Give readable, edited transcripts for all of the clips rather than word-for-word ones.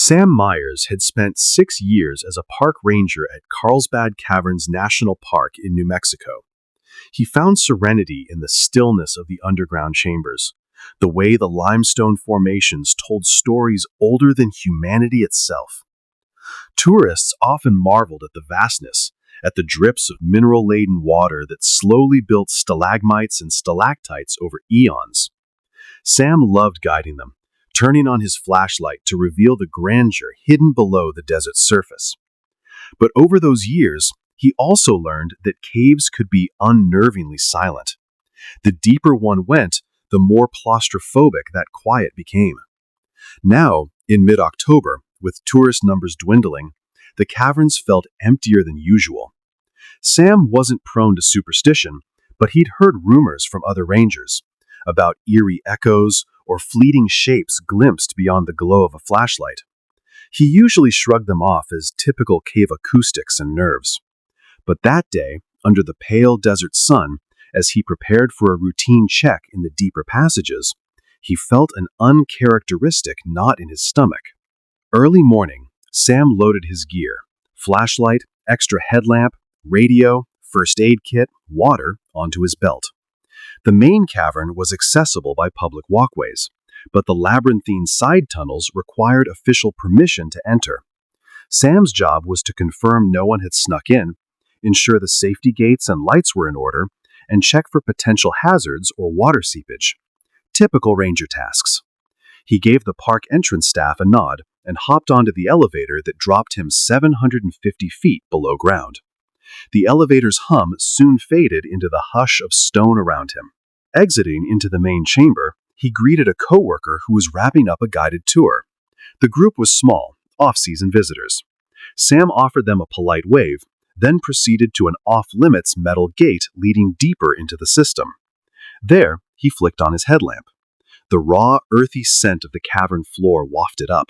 Sam Myers had spent 6 years as a park ranger at Carlsbad Caverns National Park in New Mexico. He found serenity in the stillness of the underground chambers, the way the limestone formations told stories older than humanity itself. Tourists often marveled at the vastness, at the drips of mineral-laden water that slowly built stalagmites and stalactites over eons. Sam loved guiding them, turning on his flashlight to reveal the grandeur hidden below the desert's surface. But over those years, he also learned that caves could be unnervingly silent. The deeper one went, the more claustrophobic that quiet became. Now, in mid-October, with tourist numbers dwindling, the caverns felt emptier than usual. Sam wasn't prone to superstition, but he'd heard rumors from other rangers about eerie echoes or fleeting shapes glimpsed beyond the glow of a flashlight. He usually shrugged them off as typical cave acoustics and nerves. But that day, under the pale desert sun, as he prepared for a routine check in the deeper passages, he felt an uncharacteristic knot in his stomach. Early morning, Sam loaded his gear: flashlight, extra headlamp, radio, first aid kit, water onto his belt. The main cavern was accessible by public walkways, but the labyrinthine side tunnels required official permission to enter. Sam's job was to confirm no one had snuck in, ensure the safety gates and lights were in order, and check for potential hazards or water seepage. Typical ranger tasks. He gave the park entrance staff a nod and hopped onto the elevator that dropped him 750 feet below ground. The elevator's hum soon faded into the hush of stone around him. Exiting into the main chamber, he greeted a coworker who was wrapping up a guided tour. The group was small, off-season visitors. Sam offered them a polite wave, then proceeded to an off-limits metal gate leading deeper into the system. There, he flicked on his headlamp. The raw, earthy scent of the cavern floor wafted up.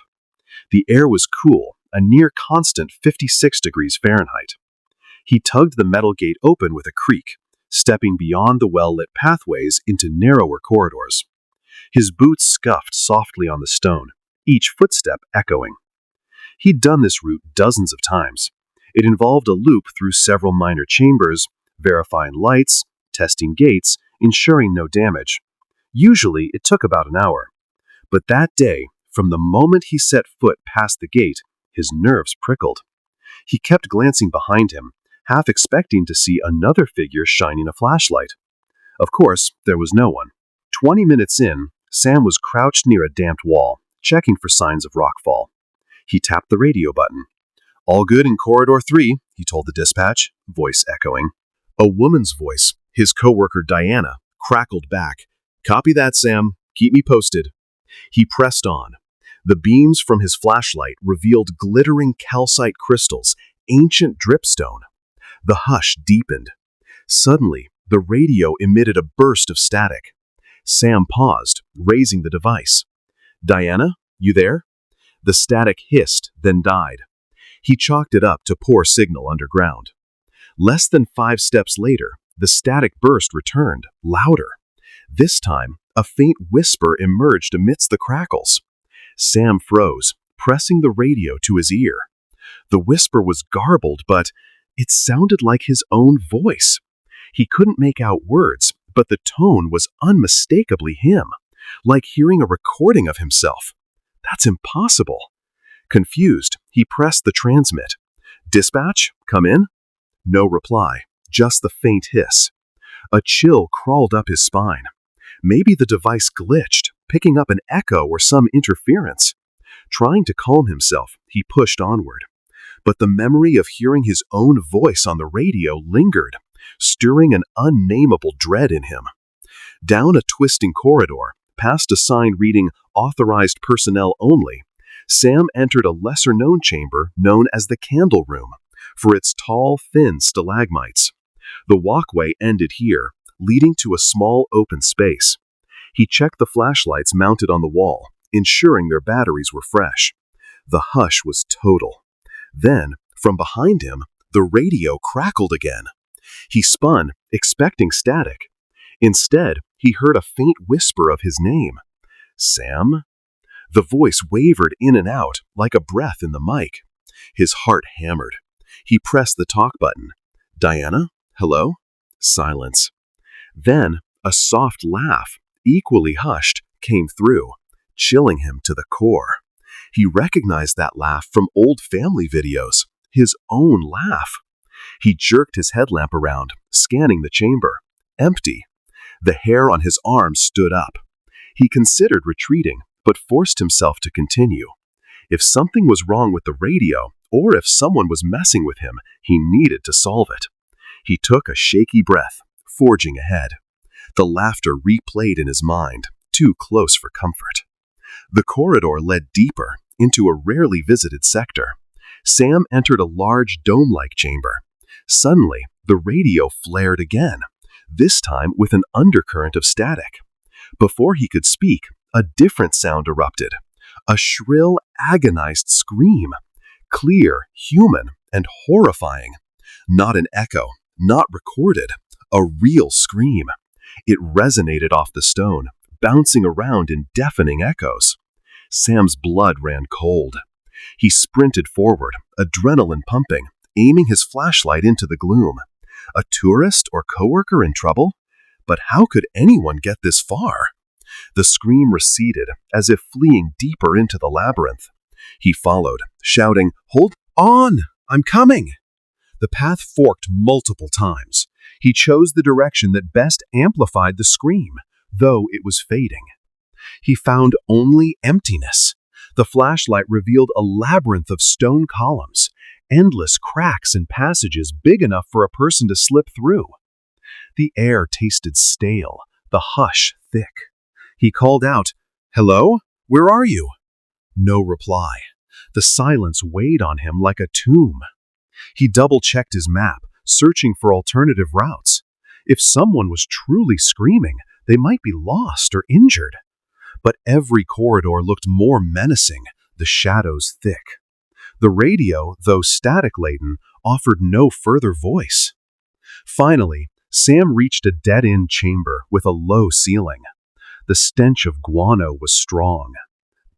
The air was cool, a near-constant 56 degrees Fahrenheit. He tugged the metal gate open with a creak, stepping beyond the well-lit pathways into narrower corridors. His boots scuffed softly on the stone, each footstep echoing. He'd done this route dozens of times. It involved a loop through several minor chambers, verifying lights, testing gates, ensuring no damage. Usually, it took about an hour. But that day, from the moment he set foot past the gate, his nerves prickled. He kept glancing behind him, half expecting to see another figure shining a flashlight. Of course, there was no one. 20 minutes in, Sam was crouched near a damped wall, checking for signs of rockfall. He tapped the radio button. "All good in Corridor 3, he told the dispatch, voice echoing. A woman's voice, his coworker Diana, crackled back. "Copy that, Sam. Keep me posted." He pressed on. The beams from his flashlight revealed glittering calcite crystals, ancient dripstone. The hush deepened. Suddenly, the radio emitted a burst of static. Sam paused, raising the device. "Diana, you there?" The static hissed, then died. He chalked it up to poor signal underground. Less than 5 steps later, the static burst returned, louder. This time, a faint whisper emerged amidst the crackles. Sam froze, pressing the radio to his ear. The whisper was garbled, but it sounded like his own voice. He couldn't make out words, but the tone was unmistakably him, like hearing a recording of himself. That's impossible. Confused, he pressed the transmit. "Dispatch, come in?" No reply, just the faint hiss. A chill crawled up his spine. Maybe the device glitched, picking up an echo or some interference. Trying to calm himself, he pushed onward. But the memory of hearing his own voice on the radio lingered, stirring an unnameable dread in him. Down a twisting corridor, past a sign reading "Authorized Personnel Only," Sam entered a lesser-known chamber known as the Candle Room, for its tall, thin stalagmites. The walkway ended here, leading to a small open space. He checked the flashlights mounted on the wall, ensuring their batteries were fresh. The hush was total. Then, from behind him, the radio crackled again. He spun, expecting static. Instead, he heard a faint whisper of his name. "Sam?" The voice wavered in and out like a breath in the mic. His heart hammered. He pressed the talk button. "Diana? Hello?" Silence. Then a soft laugh, equally hushed, came through, chilling him to the core. He recognized that laugh from old family videos, his own laugh. He jerked his headlamp around, scanning the chamber. Empty. The hair on his arm stood up. He considered retreating, but forced himself to continue. If something was wrong with the radio, or if someone was messing with him, he needed to solve it. He took a shaky breath, forging ahead. The laughter replayed in his mind, too close for comfort. The corridor led deeper, into a rarely visited sector. Sam entered a large dome-like chamber. Suddenly, the radio flared again, this time with an undercurrent of static. Before he could speak, a different sound erupted. A shrill, agonized scream. Clear, human, and horrifying. Not an echo, not recorded. A real scream. It resonated off the stone, bouncing around in deafening echoes. Sam's blood ran cold. He sprinted forward, adrenaline pumping, aiming his flashlight into the gloom. A tourist or coworker in trouble? But how could anyone get this far? The scream receded, as if fleeing deeper into the labyrinth. He followed, shouting, "Hold on! I'm coming!" The path forked multiple times. He chose the direction that best amplified the scream, though it was fading. He found only emptiness. The flashlight revealed a labyrinth of stone columns, endless cracks and passages big enough for a person to slip through. The air tasted stale, the hush thick. He called out, "Hello? Where are you?" No reply. The silence weighed on him like a tomb. He double-checked his map, searching for alternative routes. If someone was truly screaming, they might be lost or injured. But every corridor looked more menacing, the shadows thick. The radio, though static-laden, offered no further voice. Finally, Sam reached a dead-end chamber with a low ceiling. The stench of guano was strong.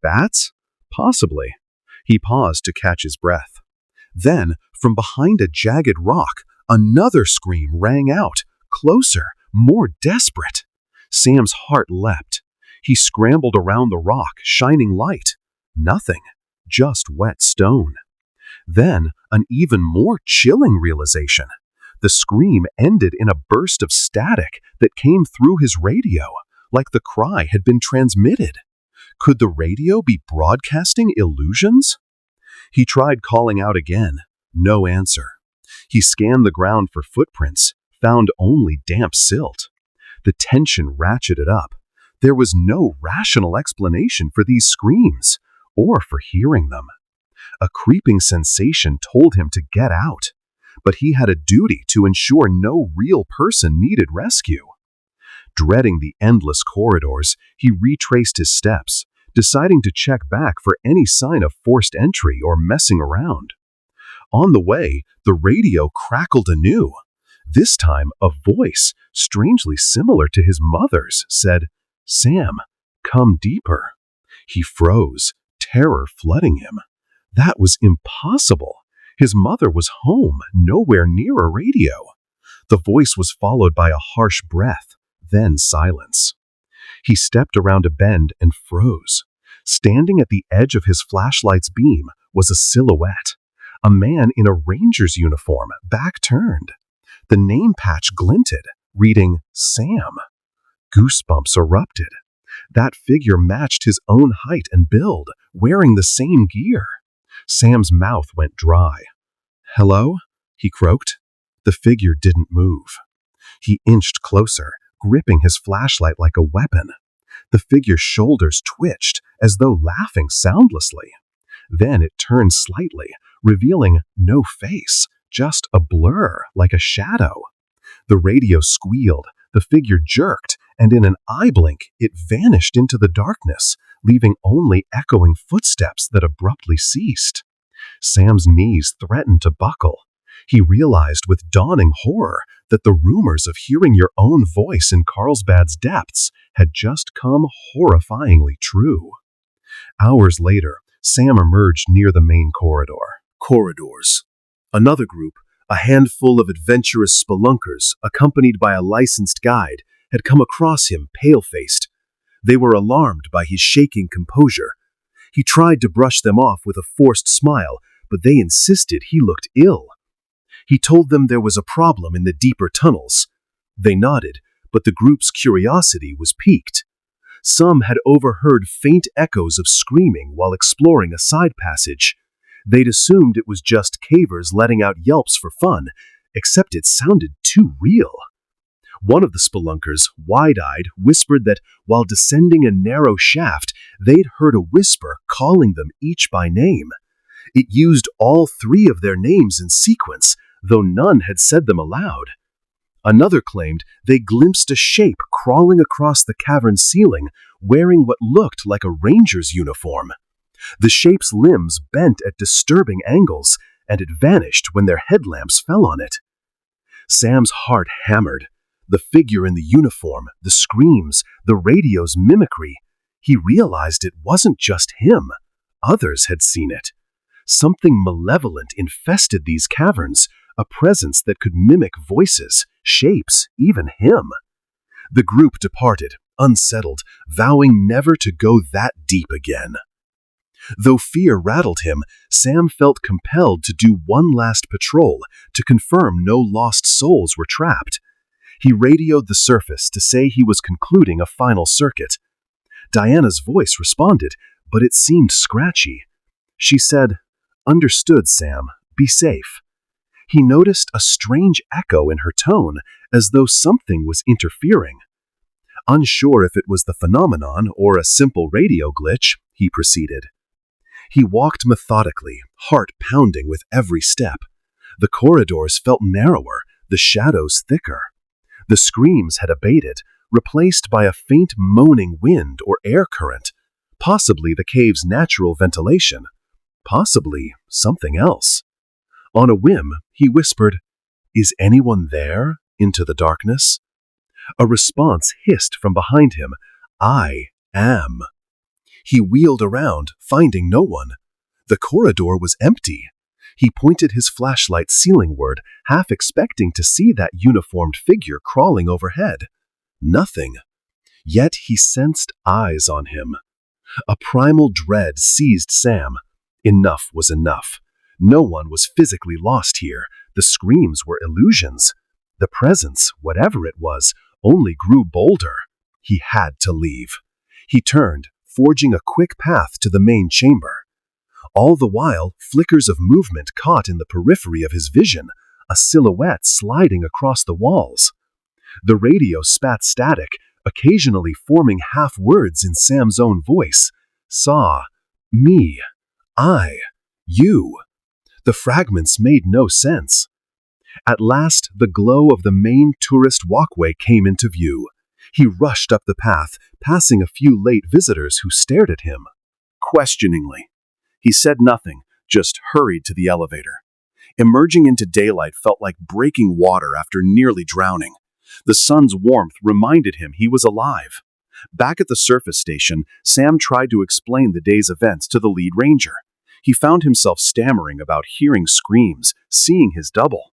Bats? Possibly. He paused to catch his breath. Then, from behind a jagged rock, another scream rang out, closer, more desperate. Sam's heart leapt. He scrambled around the rock, shining light. Nothing, just wet stone. Then, an even more chilling realization. The scream ended in a burst of static that came through his radio, like the cry had been transmitted. Could the radio be broadcasting illusions? He tried calling out again. No answer. He scanned the ground for footprints, found only damp silt. The tension ratcheted up. There was no rational explanation for these screams, or for hearing them. A creeping sensation told him to get out, but he had a duty to ensure no real person needed rescue. Dreading the endless corridors, he retraced his steps, deciding to check back for any sign of forced entry or messing around. On the way, the radio crackled anew. This time, a voice, strangely similar to his mother's, said, "Sam, come deeper." He froze, terror flooding him. That was impossible. His mother was home, nowhere near a radio. The voice was followed by a harsh breath, then silence. He stepped around a bend and froze. Standing at the edge of his flashlight's beam was a silhouette. A man in a ranger's uniform, back turned. The name patch glinted, reading Sam. Goosebumps erupted. That figure matched his own height and build, wearing the same gear. Sam's mouth went dry. "Hello?" he croaked. The figure didn't move. He inched closer, gripping his flashlight like a weapon. The figure's shoulders twitched, as though laughing soundlessly. Then it turned slightly, revealing no face, just a blur like a shadow. The radio squealed, the figure jerked, and in an eye blink, it vanished into the darkness, leaving only echoing footsteps that abruptly ceased. Sam's knees threatened to buckle. He realized with dawning horror that the rumors of hearing your own voice in Carlsbad's depths had just come horrifyingly true. Hours later, Sam emerged near the main corridor. Corridors. Another group, a handful of adventurous spelunkers, accompanied by a licensed guide, had come across him pale-faced. They were alarmed by his shaking composure. He tried to brush them off with a forced smile, but they insisted he looked ill. He told them there was a problem in the deeper tunnels. They nodded, but the group's curiosity was piqued. Some had overheard faint echoes of screaming while exploring a side passage. They'd assumed it was just cavers letting out yelps for fun, except it sounded too real. One of the spelunkers, wide-eyed, whispered that while descending a narrow shaft, they'd heard a whisper calling them each by name. It used all three of their names in sequence, though none had said them aloud. Another claimed they glimpsed a shape crawling across the cavern ceiling, wearing what looked like a ranger's uniform. The shape's limbs bent at disturbing angles, and it vanished when their headlamps fell on it. Sam's heart hammered. The figure in the uniform, the screams, the radio's mimicry. He realized it wasn't just him. Others had seen it. Something malevolent infested these caverns, a presence that could mimic voices, shapes, even him. The group departed, unsettled, vowing never to go that deep again. Though fear rattled him, Sam felt compelled to do one last patrol to confirm no lost souls were trapped. He radioed the surface to say he was concluding a final circuit. Diana's voice responded, but it seemed scratchy. She said, "Understood, Sam. Be safe." He noticed a strange echo in her tone, as though something was interfering. Unsure if it was the phenomenon or a simple radio glitch, he proceeded. He walked methodically, heart pounding with every step. The corridors felt narrower, the shadows thicker. The screams had abated, replaced by a faint moaning wind or air current, possibly the cave's natural ventilation, possibly something else. On a whim, he whispered, "Is anyone there?" into the darkness. A response hissed from behind him, "I am." He wheeled around, finding no one. The corridor was empty. He pointed his flashlight ceilingward, half expecting to see that uniformed figure crawling overhead. Nothing. Yet he sensed eyes on him. A primal dread seized Sam. Enough was enough. No one was physically lost here. The screams were illusions. The presence, whatever it was, only grew bolder. He had to leave. He turned, forging a quick path to the main chamber. All the while, flickers of movement caught in the periphery of his vision, a silhouette sliding across the walls. The radio spat static, occasionally forming half words in Sam's own voice. Saw. Me. I. You. The fragments made no sense. At last, the glow of the main tourist walkway came into view. He rushed up the path, passing a few late visitors who stared at him. Questioningly. He said nothing, just hurried to the elevator. Emerging into daylight felt like breaking water after nearly drowning. The sun's warmth reminded him he was alive. Back at the surface station, Sam tried to explain the day's events to the lead ranger. He found himself stammering about hearing screams, seeing his double.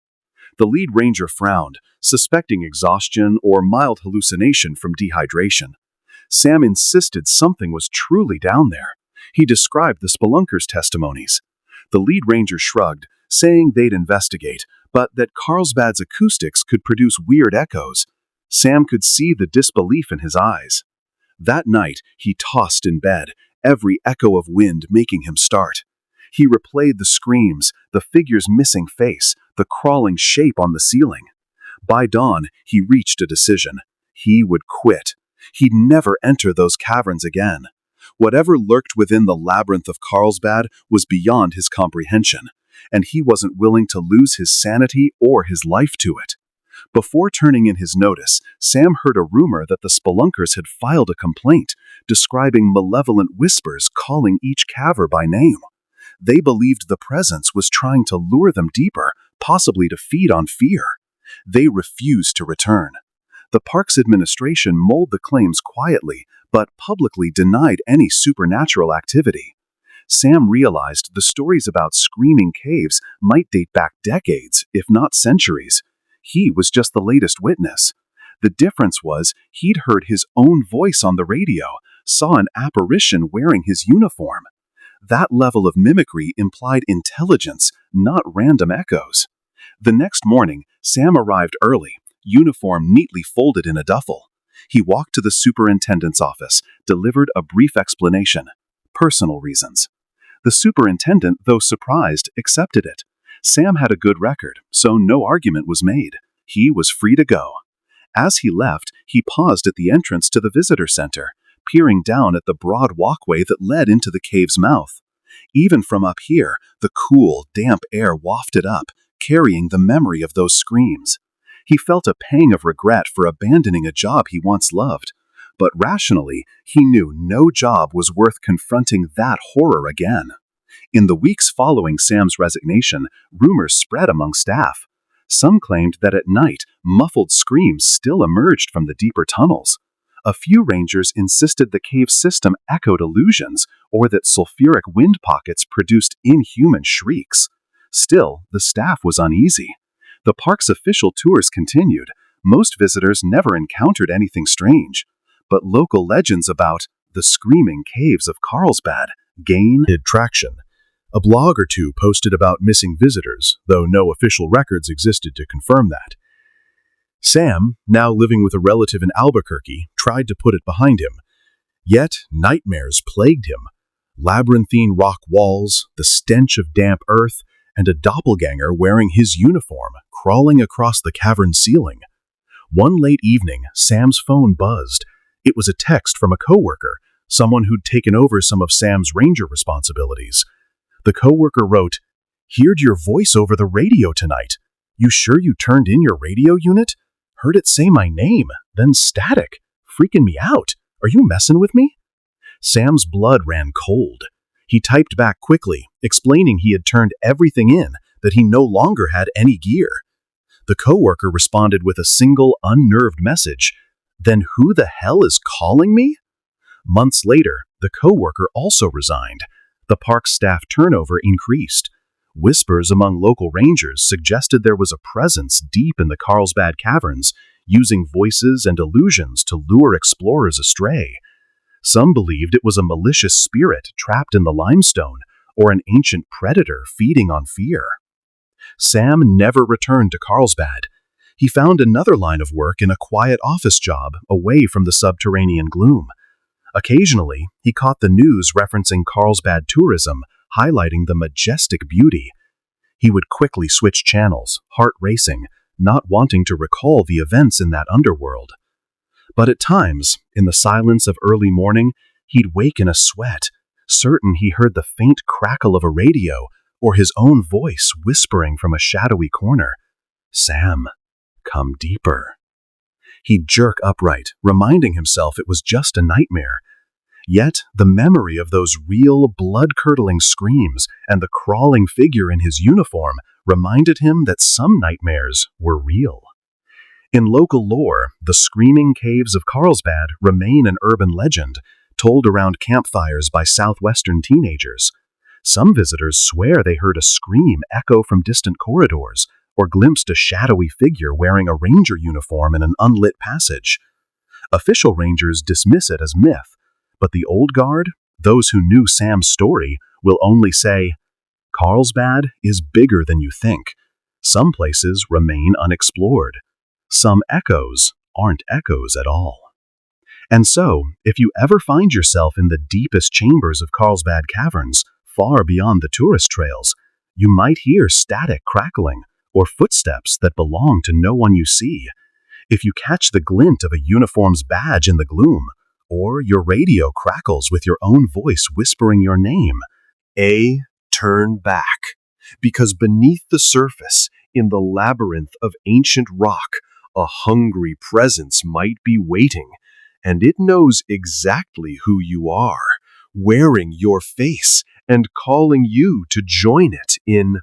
The lead ranger frowned, suspecting exhaustion or mild hallucination from dehydration. Sam insisted something was truly down there. He described the spelunkers' testimonies. The lead ranger shrugged, saying they'd investigate, but that Carlsbad's acoustics could produce weird echoes. Sam could see the disbelief in his eyes. That night, he tossed in bed, every echo of wind making him start. He replayed the screams, the figure's missing face, the crawling shape on the ceiling. By dawn, he reached a decision. He would quit. He'd never enter those caverns again. Whatever lurked within the labyrinth of Carlsbad was beyond his comprehension, and he wasn't willing to lose his sanity or his life to it. Before turning in his notice, Sam heard a rumor that the spelunkers had filed a complaint, describing malevolent whispers calling each cavern by name. They believed the presence was trying to lure them deeper, possibly to feed on fear. They refused to return. The park's administration mulled the claims quietly, but publicly denied any supernatural activity. Sam realized the stories about screaming caves might date back decades, if not centuries. He was just the latest witness. The difference was he'd heard his own voice on the radio, saw an apparition wearing his uniform. That level of mimicry implied intelligence, not random echoes. The next morning, Sam arrived early, uniform neatly folded in a duffel. He walked to the superintendent's office, delivered a brief explanation. Personal reasons. The superintendent, though surprised, accepted it. Sam had a good record, so no argument was made. He was free to go. As he left, he paused at the entrance to the visitor center, peering down at the broad walkway that led into the cave's mouth. Even from up here, the cool, damp air wafted up, carrying the memory of those screams. He felt a pang of regret for abandoning a job he once loved, but rationally, he knew no job was worth confronting that horror again. In the weeks following Sam's resignation, rumors spread among staff. Some claimed that at night, muffled screams still emerged from the deeper tunnels. A few rangers insisted the cave system echoed illusions, or that sulfuric wind pockets produced inhuman shrieks. Still, the staff was uneasy. The park's official tours continued. Most visitors never encountered anything strange. But local legends about the screaming caves of Carlsbad gained traction. A blog or two posted about missing visitors, though no official records existed to confirm that. Sam, now living with a relative in Albuquerque, tried to put it behind him. Yet nightmares plagued him. Labyrinthine rock walls, the stench of damp earth, and a doppelganger wearing his uniform crawling across the cavern ceiling. One late evening, Sam's phone buzzed. It was a text from a coworker, someone who'd taken over some of Sam's ranger responsibilities. The coworker wrote, "Heard your voice over the radio tonight. You sure you turned in your radio unit? Heard it say my name, then static. Freaking me out. Are you messing with me?" Sam's blood ran cold. He typed back quickly, explaining he had turned everything in, that he no longer had any gear. The coworker responded with a single, unnerved message. "Then who the hell is calling me?" Months later, the coworker also resigned. The park's staff turnover increased. Whispers among local rangers suggested there was a presence deep in the Carlsbad Caverns, using voices and illusions to lure explorers astray. Some believed it was a malicious spirit trapped in the limestone, or an ancient predator feeding on fear. Sam never returned to Carlsbad. He found another line of work in a quiet office job away from the subterranean gloom. Occasionally, he caught the news referencing Carlsbad tourism, highlighting the majestic beauty. He would quickly switch channels, heart racing, not wanting to recall the events in that underworld. But at times, in the silence of early morning, he'd wake in a sweat, certain he heard the faint crackle of a radio or his own voice whispering from a shadowy corner, "Sam, come deeper." He'd jerk upright, reminding himself it was just a nightmare. Yet, the memory of those real, blood-curdling screams and the crawling figure in his uniform reminded him that some nightmares were real. In local lore, the screaming caves of Carlsbad remain an urban legend, told around campfires by southwestern teenagers. Some visitors swear they heard a scream echo from distant corridors, or glimpsed a shadowy figure wearing a ranger uniform in an unlit passage. Official rangers dismiss it as myth, but the old guard, those who knew Sam's story, will only say, "Carlsbad is bigger than you think. Some places remain unexplored. Some echoes aren't echoes at all." And so, if you ever find yourself in the deepest chambers of Carlsbad Caverns, far beyond the tourist trails, you might hear static crackling or footsteps that belong to no one you see. If you catch the glint of a uniform's badge in the gloom, or your radio crackles with your own voice whispering your name, turn back. Because beneath the surface, in the labyrinth of ancient rock, a hungry presence might be waiting, and it knows exactly who you are, wearing your face and calling you to join it in